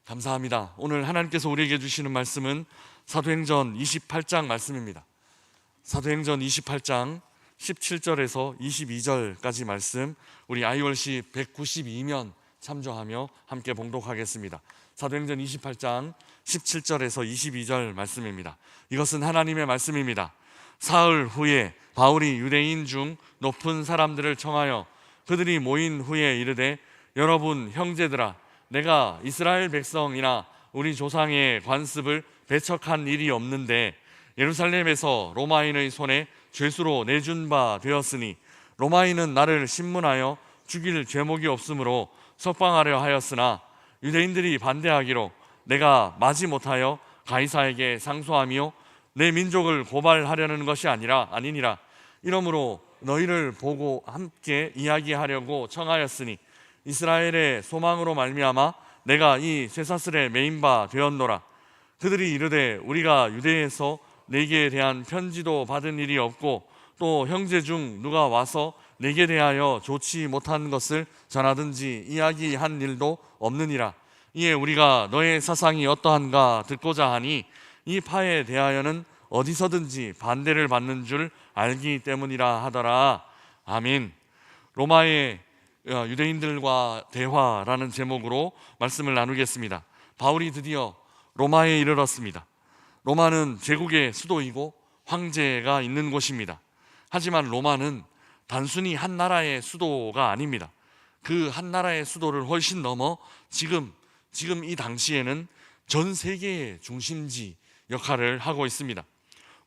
감사합니다. 오늘 하나님께서 우리에게 주시는 말씀은 사도행전 28장 말씀입니다. 사도행전 28장 17절에서 22절까지 말씀, 우리 아이월시 192면 참조하며 함께 봉독하겠습니다. 사도행전 28장 17절에서 22절 말씀입니다. 이것은 하나님의 말씀입니다. 사흘 후에 바울이 유대인 중 높은 사람들을 청하여 그들이 모인 후에 이르되, 여러분 형제들아, 내가 이스라엘 백성이나 우리 조상의 관습을 배척한 일이 없는데 예루살렘에서 로마인의 손에 죄수로 내준 바 되었으니 로마인은 나를 신문하여 죽일 죄목이 없으므로 석방하려 하였으나 유대인들이 반대하기로 내가 마지못하여 가이사에게 상소하며 내 민족을 고발하려는 것이 아니니라. 이러므로 너희를 보고 함께 이야기하려고 청하였으니 이스라엘의 소망으로 말미암아 내가 이 쇠사슬에 매인 바 되었노라. 그들이 이르되, 우리가 유대에서 내게 대한 편지도 받은 일이 없고 또 형제 중 누가 와서 내게 대하여 좋지 못한 것을 전하든지 이야기한 일도 없느니라. 이에 우리가 너의 사상이 어떠한가 듣고자 하니 이 파에 대하여는 어디서든지 반대를 받는 줄 알기 때문이라 하더라. 아멘. 로마의 유대인들과 대화라는 제목으로 말씀을 나누겠습니다. 바울이 드디어 로마에 이르렀습니다. 로마는 제국의 수도이고 황제가 있는 곳입니다. 하지만 로마는 단순히 한 나라의 수도가 아닙니다. 그 한 나라의 수도를 훨씬 넘어 지금 이 당시에는 전 세계의 중심지 역할을 하고 있습니다.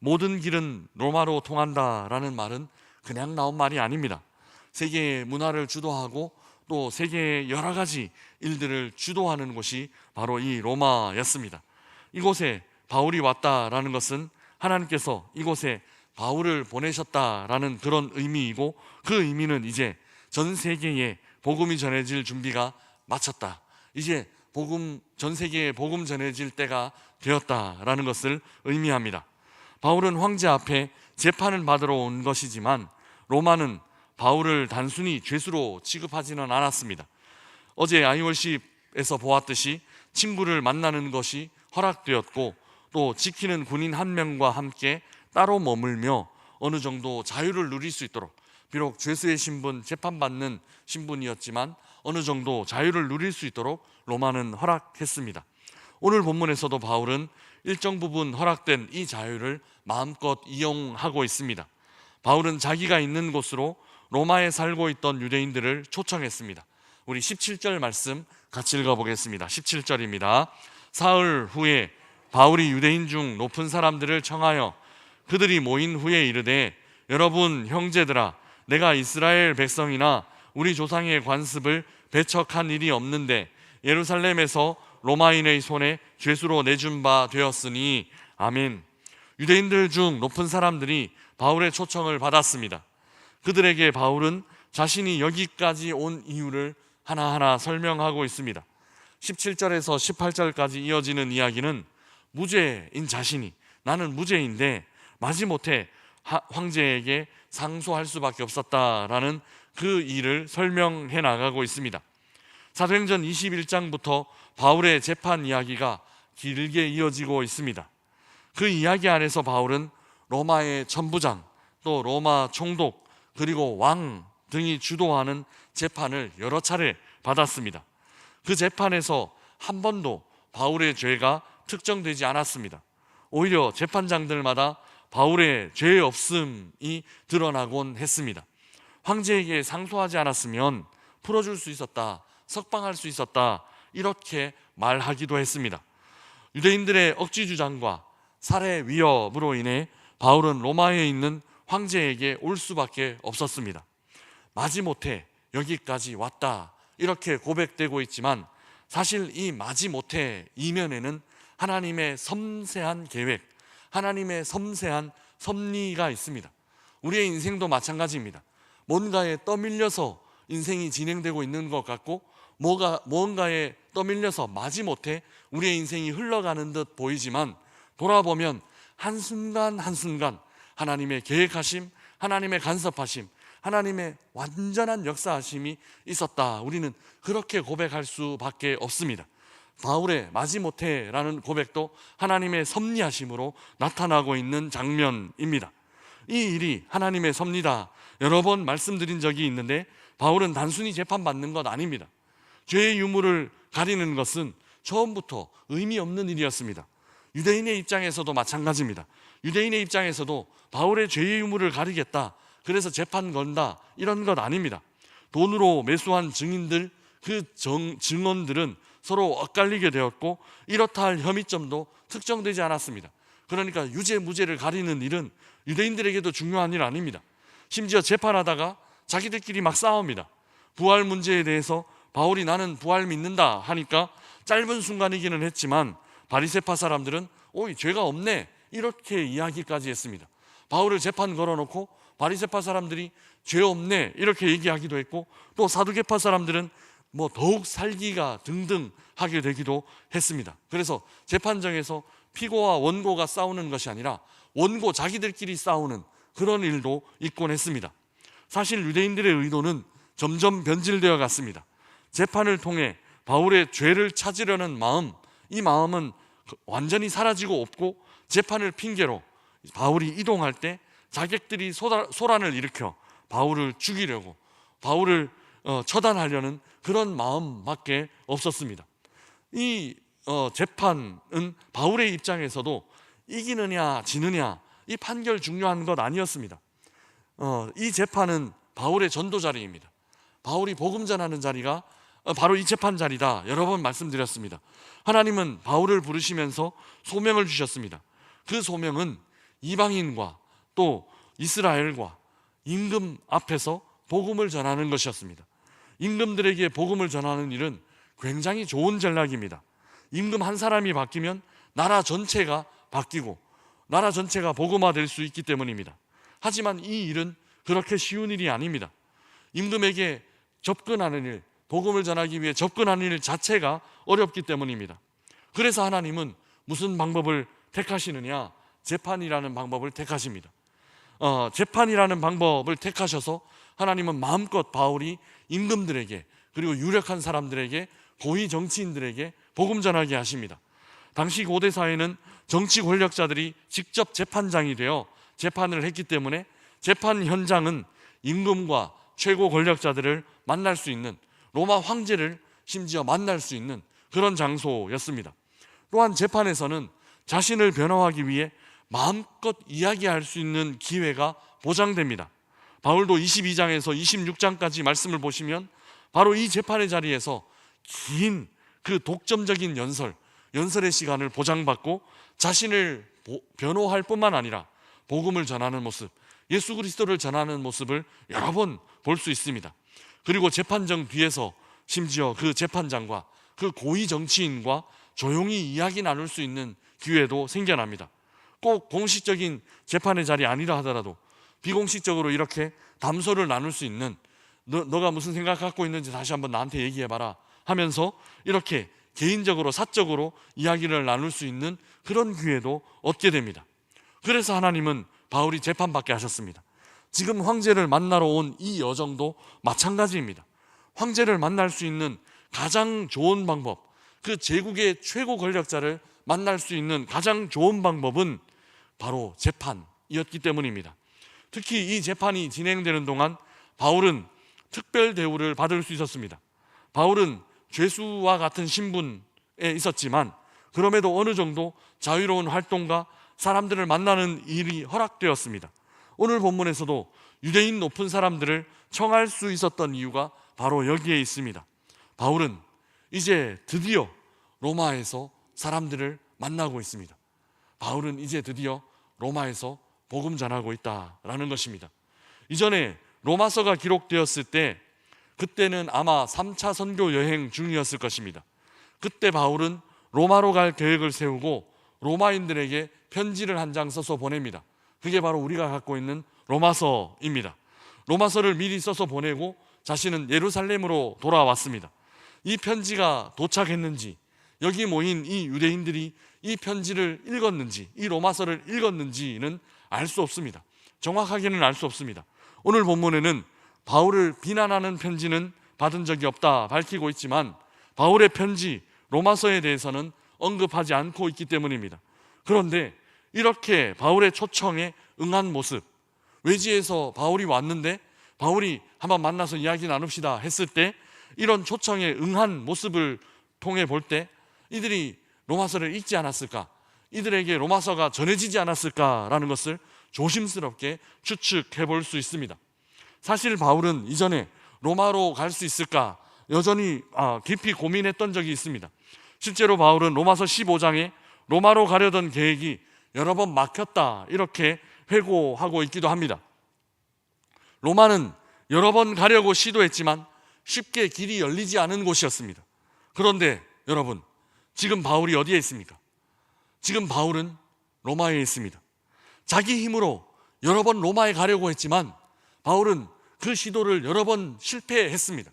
모든 길은 로마로 통한다라는 말은 그냥 나온 말이 아닙니다. 세계의 문화를 주도하고 또 세계의 여러 가지 일들을 주도하는 곳이 바로 이 로마였습니다. 이곳에 바울이 왔다라는 것은 하나님께서 이곳에 바울을 보내셨다라는 그런 의미이고, 그 의미는 이제 전 세계에 복음이 전해질 준비가 마쳤다, 이제 전 세계에 복음 전해질 때가 되었다라는 것을 의미합니다. 바울은 황제 앞에 재판을 받으러 온 것이지만 로마는 바울을 단순히 죄수로 취급하지는 않았습니다. 어제 아이월십에서 보았듯이 친구를 만나는 것이 허락되었고 또 지키는 군인 한 명과 함께 따로 머물며 어느 정도 자유를 누릴 수 있도록, 비록 죄수의 신분, 재판받는 신분이었지만 어느 정도 자유를 누릴 수 있도록 로마는 허락했습니다. 오늘 본문에서도 바울은 일정 부분 허락된 이 자유를 마음껏 이용하고 있습니다. 바울은 자기가 있는 곳으로 로마에 살고 있던 유대인들을 초청했습니다. 우리 17절 말씀 같이 읽어보겠습니다. 17절입니다. 사흘 후에 바울이 유대인 중 높은 사람들을 청하여 그들이 모인 후에 이르되, 여러분 형제들아, 내가 이스라엘 백성이나 우리 조상의 관습을 배척한 일이 없는데 예루살렘에서 로마인의 손에 죄수로 내준 바 되었으니. 아멘. 유대인들 중 높은 사람들이 바울의 초청을 받았습니다. 그들에게 바울은 자신이 여기까지 온 이유를 하나하나 설명하고 있습니다. 17절에서 18절까지 이어지는 이야기는 무죄인 자신이, 나는 무죄인데 마지못해 황제에게 상소할 수밖에 없었다라는 그 일을 설명해 나가고 있습니다. 사도행전 21장부터 바울의 재판 이야기가 길게 이어지고 있습니다. 그 이야기 안에서 바울은 로마의 천부장, 또 로마 총독, 그리고 왕 등이 주도하는 재판을 여러 차례 받았습니다. 그 재판에서 한 번도 바울의 죄가 특정되지 않았습니다. 오히려 재판장들마다 바울의 죄 없음이 드러나곤 했습니다. 황제에게 상소하지 않았으면 풀어줄 수 있었다, 석방할 수 있었다, 이렇게 말하기도 했습니다. 유대인들의 억지 주장과 살해 위협으로 인해 바울은 로마에 있는 황제에게 올 수밖에 없었습니다. 마지못해 여기까지 왔다, 이렇게 고백되고 있지만 사실 이 마지못해 이면에는 하나님의 섬세한 계획, 하나님의 섬세한 섭리가 있습니다. 우리의 인생도 마찬가지입니다. 뭔가에 떠밀려서 인생이 진행되고 있는 것 같고 뭔가에 떠밀려서 마지못해 우리의 인생이 흘러가는 듯 보이지만 돌아보면 한순간 한순간 하나님의 계획하심, 하나님의 간섭하심, 하나님의 완전한 역사하심이 있었다, 우리는 그렇게 고백할 수밖에 없습니다. 바울의 마지못해라는 고백도 하나님의 섭리하심으로 나타나고 있는 장면입니다. 이 일이 하나님의 섭리다 여러 번 말씀드린 적이 있는데, 바울은 단순히 재판받는 것 아닙니다. 죄의 유무를 가리는 것은 처음부터 의미 없는 일이었습니다. 유대인의 입장에서도 마찬가지입니다. 유대인의 입장에서도 바울의 죄의 유무를 가리겠다, 그래서 재판 건다, 이런 것 아닙니다. 돈으로 매수한 증인들, 그 증언들은 서로 엇갈리게 되었고 이렇다 할 혐의점도 특정되지 않았습니다. 그러니까 유죄 무죄를 가리는 일은 유대인들에게도 중요한 일 아닙니다. 심지어 재판하다가 자기들끼리 막 싸웁니다. 부활 문제에 대해서 바울이 나는 부활 믿는다 하니까 짧은 순간이기는 했지만 바리새파 사람들은 오이 죄가 없네, 이렇게 이야기까지 했습니다. 바울을 재판 걸어놓고 바리새파 사람들이 죄 없네 이렇게 얘기하기도 했고, 또 사두개파 사람들은 더욱 살기가 등등하게 되기도 했습니다. 그래서 재판정에서 피고와 원고가 싸우는 것이 아니라 원고 자기들끼리 싸우는 그런 일도 있곤 했습니다. 사실 유대인들의 의도는 점점 변질되어 갔습니다. 재판을 통해 바울의 죄를 찾으려는 마음, 이 마음은 완전히 사라지고 없고, 재판을 핑계로 바울이 이동할 때 자객들이 소란을 일으켜 바울을 죽이려고, 바울을 처단하려는 그런 마음밖에 없었습니다. 이 재판은 바울의 입장에서도 이기느냐 지느냐 이 판결 중요한 것 아니었습니다. 이 재판은 바울의 전도 자리입니다. 바울이 복음 전하는 자리가 바로 이 재판 자리다 여러 번 말씀드렸습니다. 하나님은 바울을 부르시면서 소명을 주셨습니다. 그 소명은 이방인과 또 이스라엘과 임금 앞에서 복음을 전하는 것이었습니다. 임금들에게 복음을 전하는 일은 굉장히 좋은 전략입니다. 임금 한 사람이 바뀌면 나라 전체가 바뀌고 나라 전체가 복음화될 수 있기 때문입니다. 하지만 이 일은 그렇게 쉬운 일이 아닙니다. 임금에게 접근하는 일, 복음을 전하기 위해 접근하는 일 자체가 어렵기 때문입니다. 그래서 하나님은 무슨 방법을 택하시느냐? 재판이라는 방법을 택하십니다. 재판이라는 방법을 택하셔서 하나님은 마음껏 바울이 임금들에게, 그리고 유력한 사람들에게, 고위 정치인들에게 복음 전하게 하십니다. 당시 고대 사회는 정치 권력자들이 직접 재판장이 되어 재판을 했기 때문에 재판 현장은 임금과 최고 권력자들을 만날 수 있는, 로마 황제를 심지어 만날 수 있는 그런 장소였습니다. 또한 재판에서는 자신을 변호하기 위해 마음껏 이야기할 수 있는 기회가 보장됩니다. 바울도 22장에서 26장까지 말씀을 보시면 바로 이 재판의 자리에서 긴 그 독점적인 연설의 시간을 보장받고 자신을 변호할 뿐만 아니라 복음을 전하는 모습, 예수 그리스도를 전하는 모습을 여러 번 볼 수 있습니다. 그리고 재판정 뒤에서 심지어 그 재판장과 그 고위 정치인과 조용히 이야기 나눌 수 있는 기회도 생겨납니다. 꼭 공식적인 재판의 자리 아니라 하더라도 비공식적으로 이렇게 담소를 나눌 수 있는, 너가 무슨 생각 갖고 있는지 다시 한번 나한테 얘기해봐라 하면서 이렇게 개인적으로 사적으로 이야기를 나눌 수 있는 그런 기회도 얻게 됩니다. 그래서 하나님은 바울이 재판받게 하셨습니다. 지금 황제를 만나러 온 이 여정도 마찬가지입니다. 황제를 만날 수 있는 가장 좋은 방법, 그 제국의 최고 권력자를 만날 수 있는 가장 좋은 방법은 바로 재판이었기 때문입니다. 특히 이 재판이 진행되는 동안 바울은 특별 대우를 받을 수 있었습니다. 바울은 죄수와 같은 신분에 있었지만 그럼에도 어느 정도 자유로운 활동과 사람들을 만나는 일이 허락되었습니다. 오늘 본문에서도 유대인 높은 사람들을 청할 수 있었던 이유가 바로 여기에 있습니다. 바울은 이제 드디어 로마에서 사람들을 만나고 있습니다. 바울은 이제 드디어 로마에서 복음 전하고 있다라는 것입니다. 이전에 로마서가 기록되었을 때 그때는 아마 3차 선교 여행 중이었을 것입니다. 그때 바울은 로마로 갈 계획을 세우고 로마인들에게 편지를 한 장 써서 보냅니다. 그게 바로 우리가 갖고 있는 로마서입니다. 로마서를 미리 써서 보내고 자신은 예루살렘으로 돌아왔습니다. 이 편지가 도착했는지, 여기 모인 이 유대인들이 이 편지를 읽었는지, 이 로마서를 읽었는지는 알 수 없습니다. 정확하게는 알 수 없습니다. 오늘 본문에는 바울을 비난하는 편지는 받은 적이 없다 밝히고 있지만 바울의 편지, 로마서에 대해서는 언급하지 않고 있기 때문입니다. 그런데 이렇게 바울의 초청에 응한 모습, 외지에서 바울이 왔는데 바울이 한번 만나서 이야기 나눕시다 했을 때 이런 초청에 응한 모습을 통해 볼 때 이들이 로마서를 읽지 않았을까, 이들에게 로마서가 전해지지 않았을까라는 것을 조심스럽게 추측해 볼 수 있습니다. 사실 바울은 이전에 로마로 갈 수 있을까 여전히 깊이 고민했던 적이 있습니다. 실제로 바울은 로마서 15장에 로마로 가려던 계획이 여러 번 막혔다 이렇게 회고하고 있기도 합니다. 로마는 여러 번 가려고 시도했지만 쉽게 길이 열리지 않은 곳이었습니다. 그런데 여러분, 지금 바울이 어디에 있습니까? 지금 바울은 로마에 있습니다. 자기 힘으로 여러 번 로마에 가려고 했지만 바울은 그 시도를 여러 번 실패했습니다.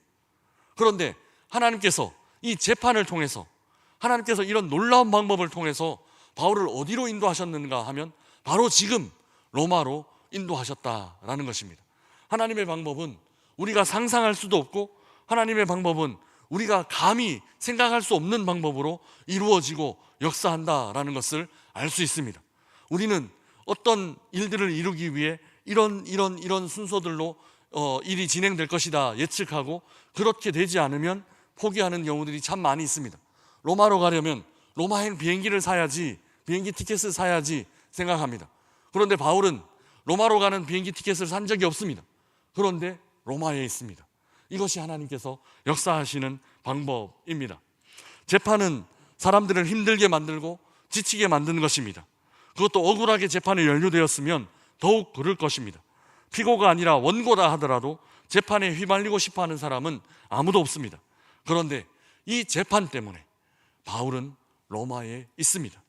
그런데 하나님께서 이 재판을 통해서, 하나님께서 이런 놀라운 방법을 통해서 바울을 어디로 인도하셨는가 하면 바로 지금 로마로 인도하셨다라는 것입니다. 하나님의 방법은 우리가 상상할 수도 없고, 하나님의 방법은 우리가 감히 생각할 수 없는 방법으로 이루어지고 역사한다라는 것을 알 수 있습니다. 우리는 어떤 일들을 이루기 위해 이런 순서들로 일이 진행될 것이다 예측하고, 그렇게 되지 않으면 포기하는 경우들이 참 많이 있습니다. 로마로 가려면 로마행 비행기를 사야지, 비행기 티켓을 사야지 생각합니다. 그런데 바울은 로마로 가는 비행기 티켓을 산 적이 없습니다. 그런데 로마에 있습니다. 이것이 하나님께서 역사하시는 방법입니다. 재판은 사람들을 힘들게 만들고 지치게 만드는 것입니다. 그것도 억울하게 재판에 연루되었으면 더욱 그럴 것입니다. 피고가 아니라 원고다 하더라도 재판에 휘말리고 싶어하는 사람은 아무도 없습니다. 그런데 이 재판 때문에 바울은 로마에 있습니다.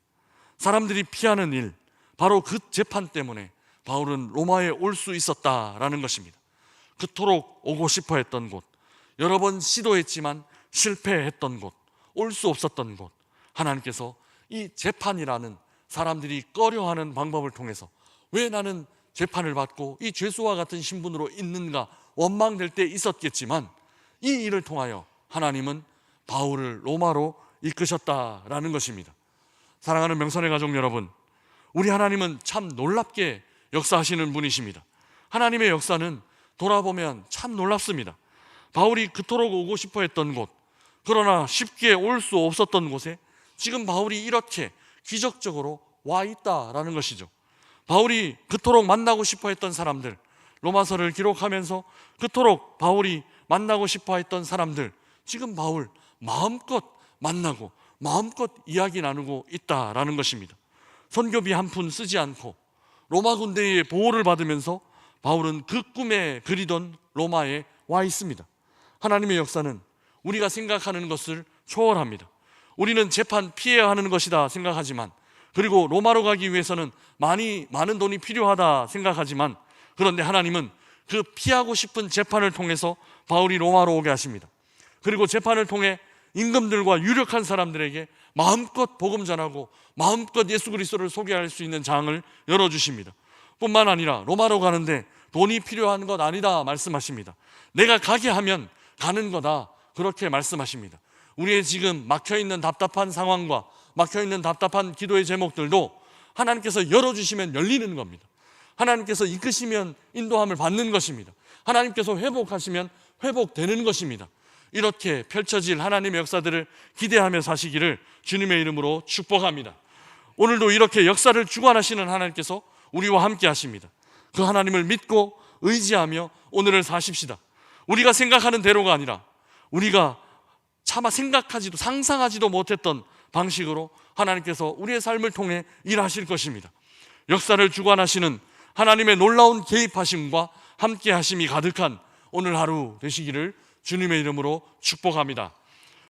사람들이 피하는 일, 바로 그 재판 때문에 바울은 로마에 올 수 있었다라는 것입니다. 그토록 오고 싶어 했던 곳, 여러 번 시도했지만 실패했던 곳, 올 수 없었던 곳, 하나님께서 이 재판이라는 사람들이 꺼려하는 방법을 통해서 왜 나는 재판을 받고 이 죄수와 같은 신분으로 있는가 원망될 때 있었겠지만 이 일을 통하여 하나님은 바울을 로마로 이끄셨다라는 것입니다. 사랑하는 명선의 가족 여러분, 우리 하나님은 참 놀랍게 역사하시는 분이십니다. 하나님의 역사는 돌아보면 참 놀랍습니다. 바울이 그토록 오고 싶어 했던 곳, 그러나 쉽게 올 수 없었던 곳에 지금 바울이 이렇게 기적적으로 와 있다라는 것이죠. 바울이 그토록 만나고 싶어 했던 사람들, 로마서를 기록하면서 그토록 바울이 만나고 싶어 했던 사람들, 지금 바울 마음껏 만나고 마음껏 이야기 나누고 있다라는 것입니다. 선교비 한 푼 쓰지 않고 로마 군대의 보호를 받으면서 바울은 그 꿈에 그리던 로마에 와 있습니다. 하나님의 역사는 우리가 생각하는 것을 초월합니다. 우리는 재판 피해야 하는 것이다 생각하지만, 그리고 로마로 가기 위해서는 많은 돈이 필요하다 생각하지만, 그런데 하나님은 그 피하고 싶은 재판을 통해서 바울이 로마로 오게 하십니다. 그리고 재판을 통해 임금들과 유력한 사람들에게 마음껏 복음 전하고 마음껏 예수 그리스도를 소개할 수 있는 장을 열어주십니다. 뿐만 아니라 로마로 가는데 돈이 필요한 것 아니다 말씀하십니다. 내가 가게 하면 가는 거다, 그렇게 말씀하십니다. 우리의 지금 막혀있는 답답한 상황과 막혀있는 답답한 기도의 제목들도 하나님께서 열어주시면 열리는 겁니다. 하나님께서 이끄시면 인도함을 받는 것입니다. 하나님께서 회복하시면 회복되는 것입니다. 이렇게 펼쳐질 하나님의 역사들을 기대하며 사시기를 주님의 이름으로 축복합니다. 오늘도 이렇게 역사를 주관하시는 하나님께서 우리와 함께 하십니다. 그 하나님을 믿고 의지하며 오늘을 사십시다. 우리가 생각하는 대로가 아니라 우리가 차마 생각하지도 상상하지도 못했던 방식으로 하나님께서 우리의 삶을 통해 일하실 것입니다. 역사를 주관하시는 하나님의 놀라운 개입하심과 함께 하심이 가득한 오늘 하루 되시기를 주님의 이름으로 축복합니다.